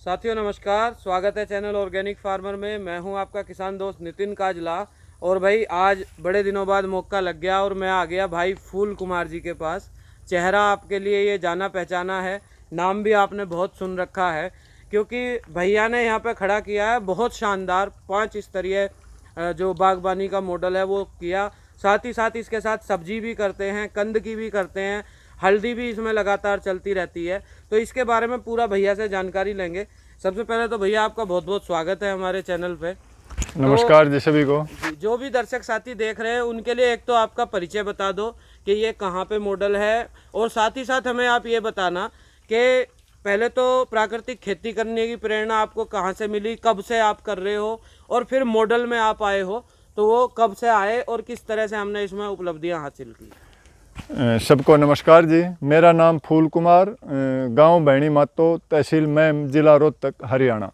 साथियों नमस्कार, स्वागत है चैनल ऑर्गेनिक फार्मर में। मैं हूं आपका किसान दोस्त नितिन काजला। और भाई आज बड़े दिनों बाद मौका लग गया और मैं आ गया भाई फूल कुमार जी के पास। चेहरा आपके लिए ये जाना पहचाना है, नाम भी आपने बहुत सुन रखा है, क्योंकि भैया ने यहाँ पे खड़ा किया है बहुत शानदार 5 स्तरीय जो बागबानी का मॉडल है वो किया। साथ ही साथ इसके साथ सब्जी भी करते हैं, कंद की भी करते हैं, हल्दी भी इसमें लगातार चलती रहती है। तो इसके बारे में पूरा भैया से जानकारी लेंगे। सबसे पहले तो भैया आपका बहुत बहुत स्वागत है हमारे चैनल पे। नमस्कार जी सभी को। जो भी दर्शक साथी देख रहे हैं उनके लिए एक तो आपका परिचय बता दो कि ये कहाँ पे मॉडल है, और साथ ही साथ हमें आप ये बताना कि पहले तो प्राकृतिक खेती करने की प्रेरणा आपको कहाँ से मिली, कब से आप कर रहे हो, और फिर मॉडल में आप आए हो तो वो कब से आए और किस तरह से हमने इसमें उपलब्धियाँ हासिल की। सबको नमस्कार जी। मेरा नाम फूल कुमार, गांव बैणी मातो, तहसील मैम, जिला रोहतक, हरियाणा।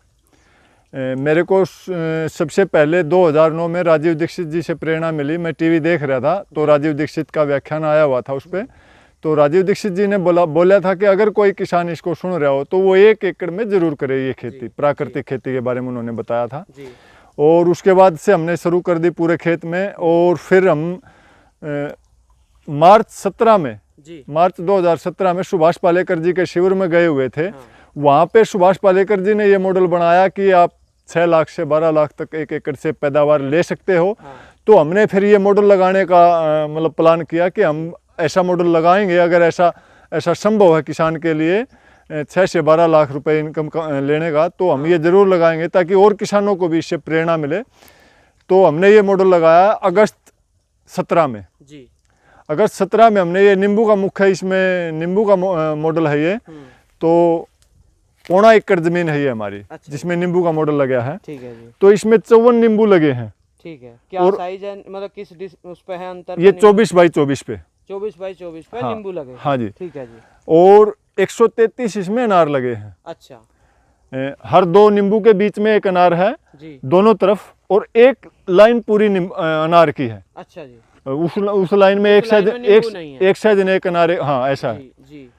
मेरे को सबसे पहले 2009 में राजीव दीक्षित जी से प्रेरणा मिली। मैं टीवी देख रहा था तो राजीव दीक्षित का व्याख्यान आया हुआ था उस पर। तो राजीव दीक्षित जी ने बोला था कि अगर कोई किसान इसको सुन रहा हो तो वो 1 एकड़ में ज़रूर करे ये खेती। प्राकृतिक खेती के बारे में उन्होंने बताया था। और उसके बाद से हमने शुरू कर दी पूरे खेत में। और फिर हम मार्च 2017 में सुभाष पालेकर जी के शिविर में गए हुए थे। वहाँ पे सुभाष पालेकर जी ने ये मॉडल बनाया कि आप 6 लाख से 12 लाख तक 1 एकड़ से पैदावार ले सकते हो। तो हमने फिर ये मॉडल लगाने का मतलब प्लान किया कि हम ऐसा मॉडल लगाएंगे। अगर ऐसा संभव है किसान के लिए 6 से 12 लाख रुपए इनकम लेने का, तो हम ये ज़रूर लगाएंगे ताकि और किसानों को भी इससे प्रेरणा मिले। तो हमने ये मॉडल लगाया अगस्त 17 में। अगस्त 17 में हमने ये नींबू का मुख्य, इसमें नींबू का मॉडल है ये। तो 1.25 एकड़ जमीन है ये हमारी। अच्छा। जिसमें नींबू का मॉडल लगा है। ठीक है जी। तो इसमें 54 नींबू लगे हैं। ठीक है। क्या साइज है, मतलब किस उस पे है अंतर? ये 24 बाई 24 पे 24 बाई 24 पे नींबू लगे। हाँ जी। ठीक है जी। और 133 इसमें अनार लगे हैं। अच्छा। हर 2 नींबू के बीच में एक अनार है जी, दोनों तरफ, और एक लाइन पूरी अनार की है। अच्छा जी। उस लाइन में एक साइड एक अनार। हाँ ऐसा है जी।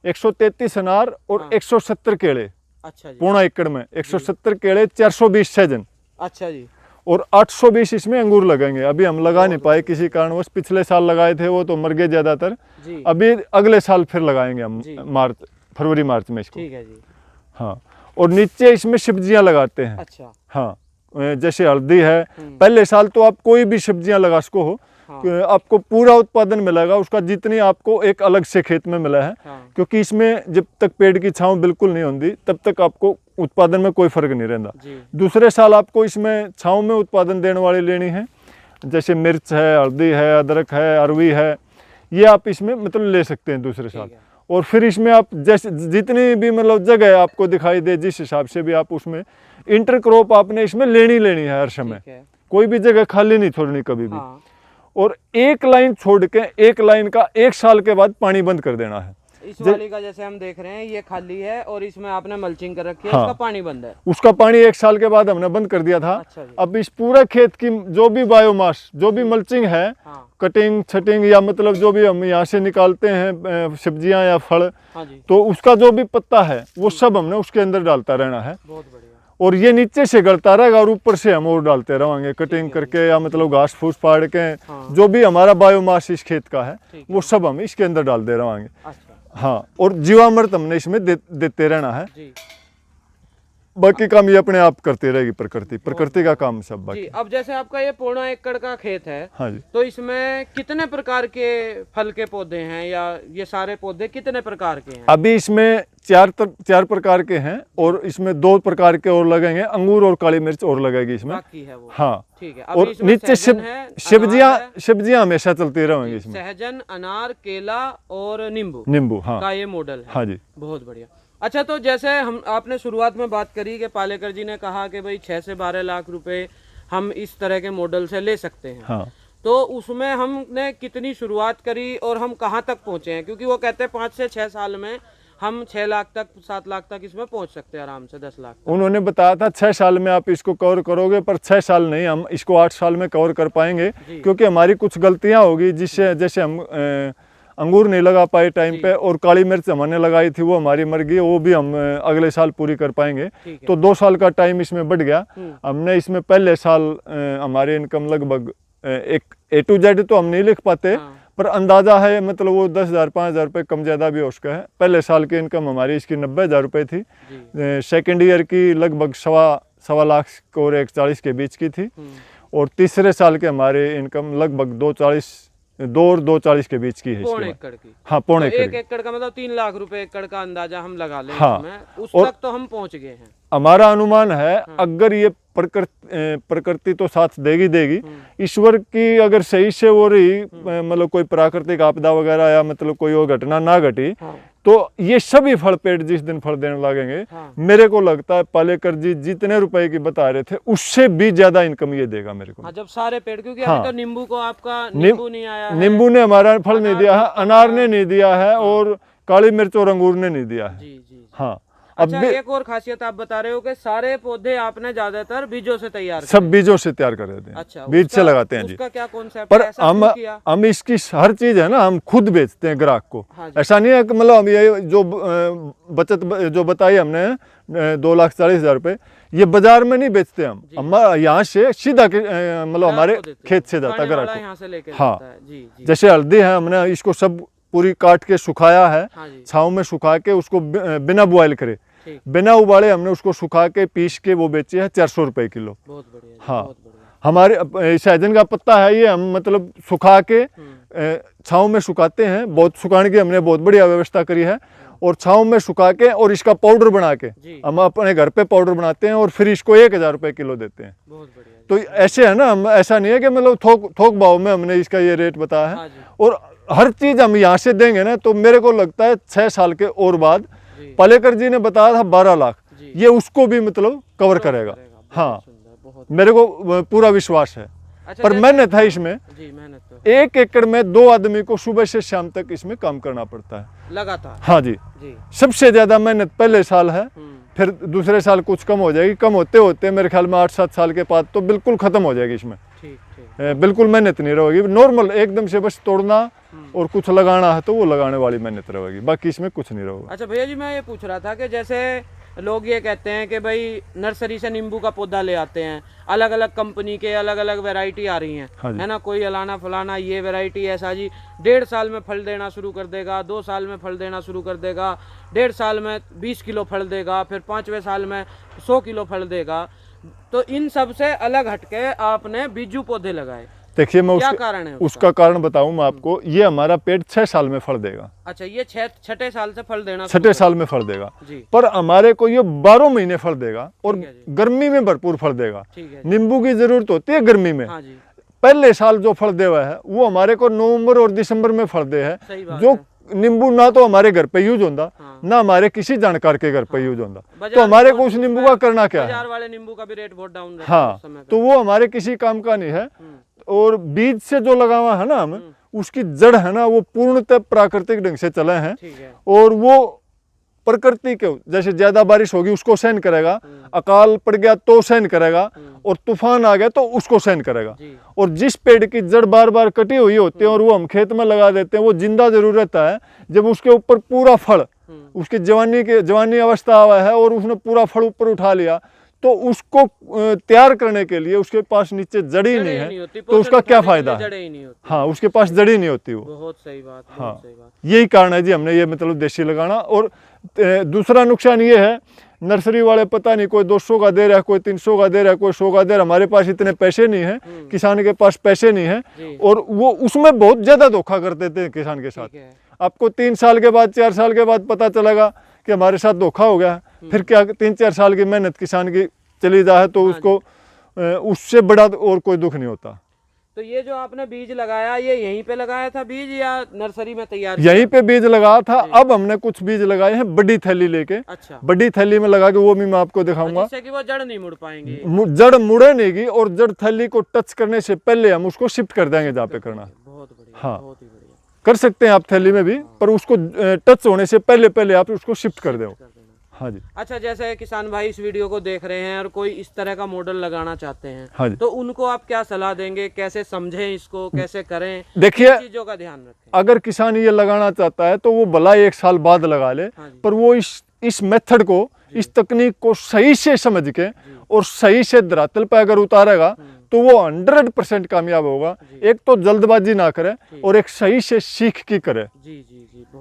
133 अनार और 170 केले। अच्छा जी। 1.25 एकड़ में 170 केले, 420 सैजन। अच्छा जी। और 820 इसमें अंगूर लगेंगे। अभी हम लगा नहीं पाए किसी कारणवश। पिछले साल लगाए थे वो तो मर गए ज्यादातर। अभी अगले साल फिर लगाएंगे हम फरवरी मार्च में इसको। ठीक है जी। हाँ। और नीचे इसमें सब्जियां लगाते हैं। अच्छा। हाँ, जैसे हल्दी है। पहले साल तो आप कोई भी सब्जियां लगा सको हो। हाँ। आपको पूरा उत्पादन मिलेगा उसका जितनी आपको एक अलग से खेत में मिला है। हाँ। क्योंकि इसमें जब तक पेड़ की छांव बिल्कुल नहीं होती तब तक आपको उत्पादन में कोई फर्क नहीं रहता। दूसरे साल आपको इसमें छांव में उत्पादन देने वाली लेनी है, जैसे मिर्च है, हल्दी है, अदरक है, अरवी है, ये आप इसमें मतलब ले सकते हैं दूसरे साल। और फिर इसमें आप जैसे जितनी भी मतलब जगह आपको दिखाई दे जिस हिसाब से भी आप उसमें इंटरक्रॉप आपने इसमें लेनी है हर समय। कोई भी जगह खाली नहीं छोड़नी कभी भी। हाँ। और एक लाइन छोड़ के एक लाइन का 1 साल के बाद पानी बंद कर देना है। इस वाली का जैसे हम देख रहे हैं ये खाली है और इसमें आपने मल्चिंग कर रखी है। हाँ। उसका पानी बंद है। उसका पानी 1 साल के बाद हमने बंद कर दिया था। अच्छा। अब इस पूरे खेत की जो भी बायोमास, जो भी मल्चिंग है, हाँ। कटिंग छटिंग या मतलब जो भी हम यहाँ से निकालते हैं सब्जियां या फल। हाँ जी। तो उसका जो भी पत्ता है वो सब हमने उसके अंदर डालता रहना है। बहुत बढ़िया। और ये नीचे से गलता रहेगा और ऊपर से हम और डालते रहेंगे कटिंग करके या मतलब घास फूस फाड़ के। हाँ। जो भी हमारा बायोमास इस खेत का है वो सब हम इसके अंदर डालते रहेंगे। अच्छा। हाँ। और जीवामृत हमने इसमें देते रहना है। बाकी काम ये अपने आप करती रहेगी प्रकृति का काम सब बाकी। अब जैसे आपका ये 1.25 एकड़ का खेत है। हाँ जी। तो इसमें कितने प्रकार के फल के पौधे हैं, या ये सारे पौधे कितने प्रकार के हैं? अभी इसमें 4 प्रकार के हैं और इसमें 2 प्रकार के और लगेंगे, अंगूर और काली मिर्च और लगेगी इसमें। बाकी है वो। हाँ। ठीक है। और नीचे सब्जियां हमेशा चलती रहेंगी इसमें। सहजन, अनार, केला और नींबू हाँ का ये मॉडल है। हाँ जी। बहुत बढ़िया। अच्छा, तो जैसे आपने शुरुआत में बात करी कि पालेकर जी ने कहा कि भाई 6 से 12 लाख रुपए हम इस तरह के मॉडल से ले सकते हैं। हाँ। तो उसमें हमने कितनी शुरुआत करी और हम कहाँ तक पहुँचे हैं? क्योंकि वो कहते हैं 5 से 6 साल में हम 6 लाख तक 7 लाख तक इसमें पहुँच सकते हैं आराम से, 10 लाख तक। उन्होंने बताया था 6 साल में आप इसको कवर करोगे, पर 6 साल नहीं, हम इसको 8 साल में कवर कर पाएंगे। क्योंकि हमारी कुछ गलतियाँ होगी जिससे जैसे हम अंगूर नहीं लगा पाए टाइम पे, और काली मिर्च हमने लगाई थी वो हमारी मर गई, वो भी हम अगले साल पूरी कर पाएंगे। तो 2 साल का टाइम इसमें बढ़ गया। हमने इसमें पहले साल हमारी इनकम लगभग एक A to Z तो हम नहीं लिख पाते, पर अंदाजा है मतलब वो 10,000 5,000 रुपये कम ज़्यादा भी हो उसका है। पहले साल की इनकम हमारी इसकी 90,000 रुपये थी, सेकेंड ईयर की लगभग सवा लाख और 140 के बीच की थी, और तीसरे साल के हमारे इनकम लगभग 2.40 के बीच की है। पौने एकड़ की। हाँ, पौने एकड़। 1 एकड़ का मतलब 3 लाख रुपए एकड़ का अंदाजा हम लगा लें। हाँ, उस तक तो हम पहुंच गए हैं। हमारा अनुमान है अगर ये प्रकृति तो साथ देगी, ईश्वर की अगर सही से हो रही मतलब कोई प्राकृतिक आपदा वगैरह या मतलब कोई और घटना ना घटी, तो ये सभी फल पेड़ जिस दिन फल देने लगेंगे, मेरे को लगता है पालेकर जी जितने रुपए की बता रहे थे उससे भी ज्यादा इनकम ये देगा मेरे को। जब सारे पेड़, क्योंकि अभी तो नींबू को आपका नींबू नहीं आया है, नींबू ने हमारा फल नहीं दिया है, अनार ने नहीं दिया है, और काली मिर्च और अंगूर ने नहीं दिया है। जी। हाँ, अच्छा, एक और खासियत आप बता रहे हो कि सारे पौधे आपने ज्यादातर बीजों से तैयार सब बीजों से तैयार कर देते हैं। अच्छा, बीज से लगाते हैं जी। उसका क्या कॉन्सेप्ट पर है? हम इसकी हर चीज है ना हम खुद बेचते हैं ग्राहक को। ऐसा नहीं है कि मतलब हम ये जो बचत जो बताई हमने 2,40,000 रुपए, ये बाजार में नहीं बेचते हम यहाँ से सीधा मतलब हमारे खेत से जाता है ग्राहक को। हाँ, जैसे हल्दी है, हमने इसको सब पूरी काट के सुखाया है, छाँव में सुखा के उसको बिना बॉयल करे, बिना उबाले हमने उसको सुखा के पीस के वो बेची है 400 रुपए किलो। बहुत बढ़िया। हाँ, बहुत बढ़िया। हमारे सहजन का पत्ता है, ये हम मतलब सुखा के छाँव में सुखाते हैं, बहुत सुखाने की हमने बहुत बढ़िया व्यवस्था करी है, और छाँव में सुखा के और इसका पाउडर बना के हम अपने घर पे पाउडर बनाते हैं, और फिर इसको 1,000 रुपए किलो देते हैं। बहुत बढ़िया। तो ऐसे है ना, हम ऐसा नहीं है कि मतलब थोक भाव में हमने इसका ये रेट बताया है, और हर चीज हम यहाँ से देंगे ना, तो मेरे को लगता है 6 साल के और बाद पालेकर जी ने बताया था 12 लाख, ये उसको भी मतलब कवर करेगा। हाँ, मेरे को पूरा विश्वास है। अच्छा, पर मेहनत है इसमें। मेहनत तो 1 एकड़ में 2 आदमी को सुबह से शाम तक इसमें काम करना पड़ता है लगातार। हाँ जी। सबसे ज्यादा मेहनत पहले साल है, फिर दूसरे साल कुछ कम हो जाएगी, कम होते होते मेरे ख्याल में 8-7 साल के बाद तो बिल्कुल खत्म हो जाएगी इसमें। बिल्कुल मेहनत नहीं रहेगी, नॉर्मल एकदम से बस तोड़ना और कुछ लगाना है तो वो लगाने वाली मेहनत रहेगी, बाकी इसमें कुछ नहीं रहेगा। अच्छा भैया जी, मैं ये पूछ रहा था कि जैसे लोग ये कहते हैं कि भाई नर्सरी से नींबू का पौधा ले आते हैं, अलग अलग कंपनी के अलग अलग वैरायटी आ रही हैं, है ना, कोई अलाना फलाना ये वैरायटी ऐसा जी 1.5 साल में फल देना शुरू कर देगा, 2 साल में फल देना शुरू कर देगा, 1.5 साल में 20 किलो फल देगा, फिर 5वें साल में 100 किलो फल देगा। तो इन सब से अलग हटके आपने बीजू पौधे लगाए, देखिए मैं क्या कारण है उसका कारण बताऊं मैं आपको। ये हमारा पेड़ 6 साल में फल देगा। अच्छा, ये 6ठे साल से फल देना, 6ठे साल में फल देगा, पर हमारे को ये 12 महीने फल देगा, और गर्मी में भरपूर फल देगा। नींबू की जरूरत होती है गर्मी में। पहले साल जो फल दे हुआ है वो हमारे को नवंबर और दिसंबर में फल दे है, जो नींबू ना तो हमारे घर पे यूज होता, ना हमारे किसी जानकार के घर पे यूज होता, तो हमारे को उस नींबू का करना क्या है। बाजार वाले नींबू का भी रेट बहुत डाउन है। हाँ, तो वो हमारे किसी काम का नहीं है। और बीज से जो लगा हुआ है ना हम, उसकी जड़ है ना वो पूर्णतः प्राकृतिक ढंग से चले हैं, और वो प्रकृति के जैसे ज्यादा बारिश होगी उसको सहन करेगा, अकाल पड़ गया तो सहन करेगा, और तूफान आ गया तो उसको सहन करेगा। और जिस पेड़ की जड़ बार बार कटी हुई होती है और वो हम खेत में लगा देते हैं, वो जिंदा जरूर रहता है। जब उसके ऊपर पूरा फल, उसकी जवानी अवस्था आवा है और उसने पूरा फल ऊपर उठा लिया, तो उसको तैयार करने के लिए उसके पास नीचे जड़ी नहीं है, तो उसका क्या फायदा है। हाँ, उसके पास जड़ी नहीं होती वो। बहुत सही बात। हाँ, यही कारण है जी हमने ये मतलब देसी लगाना। और दूसरा नुकसान ये है, नर्सरी वाले पता नहीं कोई 200 का दे रहा है, कोई 300 का दे रहा है, कोई 100 का दे रहा है। हमारे पास इतने पैसे नहीं है, किसान के पास पैसे नहीं है, और वो उसमें बहुत ज्यादा धोखा कर देते हैं किसान के साथ। आपको 3 साल के बाद 4 साल के बाद पता चलेगा कि हमारे साथ धोखा हो गया। फिर क्या 3-4 साल की मेहनत किसान की चली जाए तो उसको उससे बड़ा और कोई दुख नहीं होता। तो ये जो आपने बीज लगाया, ये यहीं पे लगाया था बीज या नर्सरी में तैयार? यहीं पे बीज लगाया था। अब हमने कुछ बीज लगाए हैं बड़ी थैली लेके। अच्छा। बड़ी थैली में लगा के वो भी मैं आपको दिखाऊंगा, जिससे कि वो जड़ नहीं मुड़ पाएंगे। जड़ मुड़े नहीं, और जड़ थैली को टच करने से पहले हम उसको शिफ्ट कर देंगे जहाँ पे करना। बहुत बढ़िया। हाँ, बहुत ही बढ़िया। कर सकते हैं आप थैली में भी, पर उसको टच होने से पहले आप उसको शिफ्ट कर दो। हाँ जी। अच्छा, जैसे किसान भाई इस वीडियो को देख रहे हैं और कोई इस तरह का मॉडल लगाना चाहते हैं, हाँ जी। तो उनको आप क्या सलाह देंगे, कैसे समझें इसको, कैसे करें, देखिए, चीजों का ध्यान रखें? अगर किसान ये लगाना चाहता है तो वो भला 1 साल बाद लगा ले, पर वो इस मेथड को, इस तकनीक को सही से समझ के और सही से धरातल पर अगर उतारेगा तो वो 100% कामयाब होगा। एक तो जल्दबाजी ना करे और एक सही से सीख की करे।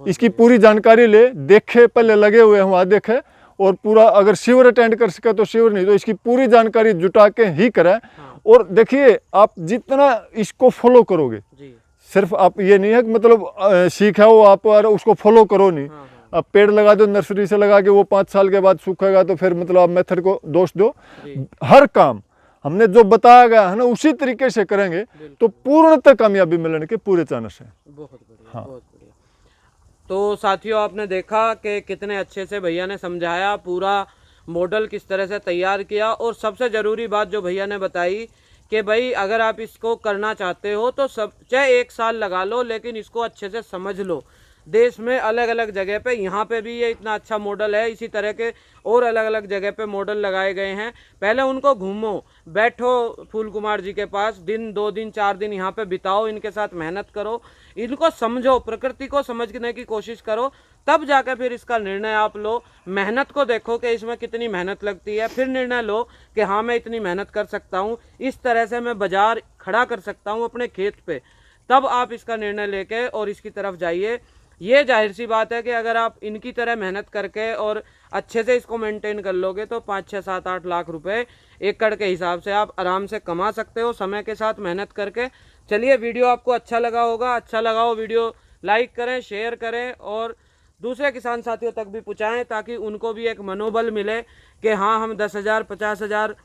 इसकी पूरी जानकारी ले, देखे, पहले लगे हुए हैं वहाँ देखे, और पूरा अगर शिविर अटेंड कर सके तो शिविर, नहीं तो इसकी पूरी जानकारी जुटा के ही करे। और देखिए, आप जितना इसको फॉलो करोगे, सिर्फ आप ये नहीं है कि मतलब सीखा हो आप और उसको फॉलो करो नहीं। अब पेड़ लगा दो नर्सरी से लगा के, वो 5 साल के बाद सूखेगा तो फिर मतलब आप मेथड को दोष दो। हर काम हमने जो बताया गया है ना, उसी तरीके से करेंगे तो पूर्णतः कामयाबी मिलने के पूरे चांस हैं। बहुत बढ़िया, हाँ। बहुत बढ़िया। तो साथियों, आपने देखा कि कितने अच्छे से भैया ने समझाया, पूरा मॉडल किस तरह से तैयार किया, और सबसे ज़रूरी बात जो भैया ने बताई कि भाई अगर आप इसको करना चाहते हो तो सब चाहे 1 साल लगा लो, लेकिन इसको अच्छे से समझ लो। देश में अलग अलग जगह पे, यहाँ पे भी ये इतना अच्छा मॉडल है, इसी तरह के और अलग अलग जगह पे मॉडल लगाए गए हैं। पहले उनको घूमो, बैठो फूल कुमार जी के पास, दिन 2 दिन 4 दिन यहाँ पे बिताओ, इनके साथ मेहनत करो, इनको समझो, प्रकृति को समझने की कोशिश करो, तब जाकर फिर इसका निर्णय आप लो। मेहनत को देखो कि इसमें कितनी मेहनत लगती है, फिर निर्णय लो कि हाँ मैं इतनी मेहनत कर सकता हूँ, इस तरह से मैं बाजार खड़ा कर सकता हूँ अपने खेत पे। तब आप इसका निर्णय लेके और इसकी तरफ जाइए। ये जाहिर सी बात है कि अगर आप इनकी तरह मेहनत करके और अच्छे से इसको मेंटेन कर लोगे तो 5, 6, 7, 8 लाख रुपए एकड़ के हिसाब से आप आराम से कमा सकते हो, समय के साथ मेहनत करके। चलिए, वीडियो आपको अच्छा लगा होगा, अच्छा लगा हो वीडियो लाइक करें, शेयर करें और दूसरे किसान साथियों तक भी पहुँचाएँ, ताकि उनको भी एक मनोबल मिले कि हाँ, हम 10,000 50,000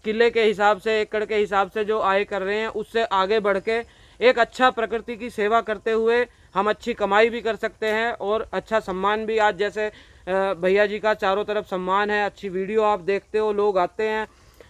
किले के हिसाब से, एकड़ के हिसाब से जो आय कर रहे हैं, उससे आगे बढ़ के एक अच्छा प्रकृति की सेवा करते हुए हम अच्छी कमाई भी कर सकते हैं और अच्छा सम्मान भी। आज जैसे भैया जी का चारों तरफ सम्मान है, अच्छी वीडियो आप देखते हो, लोग आते हैं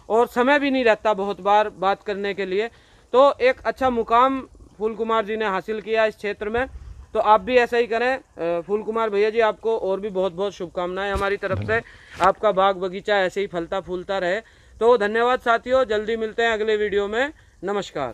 और समय भी नहीं रहता बहुत बार बात करने के लिए, तो एक अच्छा मुकाम फूल कुमार जी ने हासिल किया इस क्षेत्र में। तो आप भी ऐसा ही करें। फूल कुमार भैया जी, आपको और भी बहुत बहुत शुभकामनाएं हमारी तरफ से, आपका बाग बगीचा ऐसे ही फलता फूलता रहे। तो धन्यवाद साथियों, जल्दी मिलते हैं अगले वीडियो में। नमस्कार।